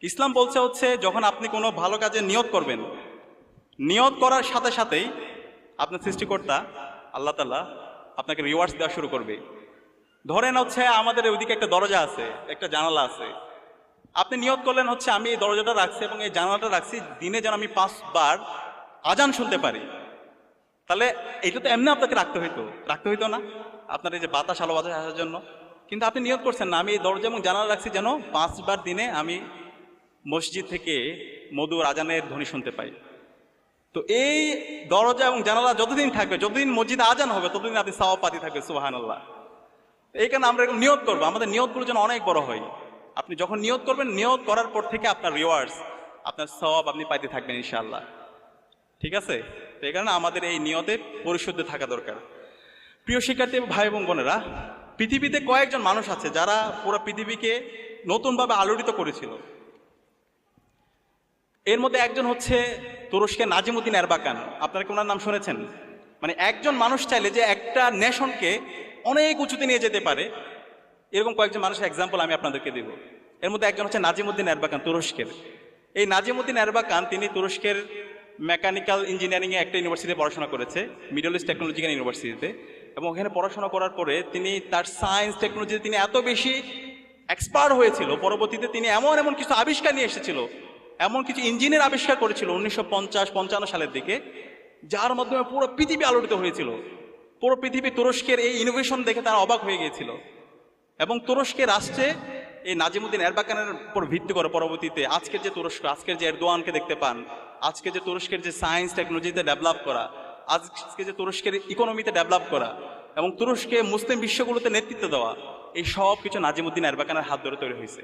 ইসলাম বলছে হচ্ছে যখন আপনি কোনো ভালো কাজে নিয়ত করবেন, নিয়ত করার সাথে সাথেই আপনার সৃষ্টিকর্তা আল্লাহ তাআলা আপনাকে রিওয়ার্ডস দেওয়া শুরু করবে। ধরেন হচ্ছে আমাদের ওইদিকে একটা দরজা আছে, একটা জানালা আছে। আপনি নিয়ত করলেন হচ্ছে আমি এই দরজাটা রাখছি এবং এই জানালাটা রাখছি দিনে যেন আমি 5 বার আজান শুনতে পারি। তাহলে এটা তো এমনি আপনাকে রাখতে হইতো না, আপনার এই যে বাতাস আলো বাতাস আসার জন্য। কিন্তু আপনি নিয়ত করছেন না আমি এই দরজা এবং জানালা রাখছি যেন 5 বার দিনে আমি মসজিদ থেকে মধুর আজানের ধ্বনি শুনতে পাই। তো এই দরজা এবং জানালা যতদিন থাকবে, যতদিন মসজিদে আজান হবে, ততদিন আপনি সওয়াব পাতি থাকবে। সুবহানাল্লাহ। এই কারণে আমরা এরকম নিয়ত করবো, আমাদের নিয়তগুলো যেন অনেক বড় হয়। আপনি যখন নিয়ত করবেন, নিয়ত করার পর থেকে আপনার রিওয়ার্ডস, আপনার সওয়াব আপনি পাইতে থাকবেন ইনশাআল্লাহ। ঠিক আছে? তো এই কারণে আমাদের এই নিয়তে পরিশুদ্ধ থাকা দরকার। প্রিয় শিক্ষার্থী ভাই এবং বোনেরা, পৃথিবীতে কয়েকজন মানুষ আছে যারা পুরো পৃথিবীকে নতুনভাবে আলোড়িত করেছিল। এর মধ্যে একজন হচ্ছে তুরস্কের নাজিমুদ্দিন এরবাকান। আপনারা কি ওনার নাম শুনেছেন? মানে একজন মানুষ চাইলে যে একটা নেশনকে অনেক উঁচুতে নিয়ে যেতে পারে, এরকম কয়েকজন মানুষের এক্সাম্পল আমি আপনাদেরকে দেব। এর মধ্যে একজন হচ্ছে নাজিমুদ্দিন এরবাকান, তুরস্কের। এই নাজিমুদ্দিন এরবাকান তিনি তুরস্কের মেকানিক্যাল ইঞ্জিনিয়ারিংয়ে একটা ইউনিভার্সিটিতে পড়াশোনা করেছে, মিডল ইস্ট টেকনোলজিক্যাল ইউনিভার্সিটিতে। এবং ওখানে পড়াশোনা করার পরে তিনি তার সায়েন্স টেকনোলজিতে তিনি এত বেশি এক্সপার্ট হয়েছিল, পরবর্তীতে তিনি এমন কিছু আবিষ্কার নিয়ে এসেছিল, এমন কিছু ইঞ্জিনের আবিষ্কার করেছিল 1950-55 সালের দিকে, যার মাধ্যমে পুরো পৃথিবী আলোড়িত হয়েছিল। পুরো পৃথিবী তুরস্কের এই ইনোভেশন দেখে তারা অবাক হয়ে গিয়েছিল। এবং তুরস্কের রাষ্ট্রে এই নাজিমুদ্দিন এরবাকানের উপর ভিত্তি করে পরবর্তীতে আজকের যে তুরস্ক, আজকের যে এরদোয়ানকে দেখতে পান, আজকে যে তুরস্কের যে সায়েন্স টেকনোলজিতে ডেভেলপ করা, আজকে যে তুরস্কের ইকোনমিতে ডেভেলপ করা এবং তুরস্কে মুসলিম বিশ্বগুলোতে নেতৃত্ব দেওয়া, এই সব কিছু নাজিমুদ্দিন এরবাকানের হাত ধরে তৈরি হয়েছে।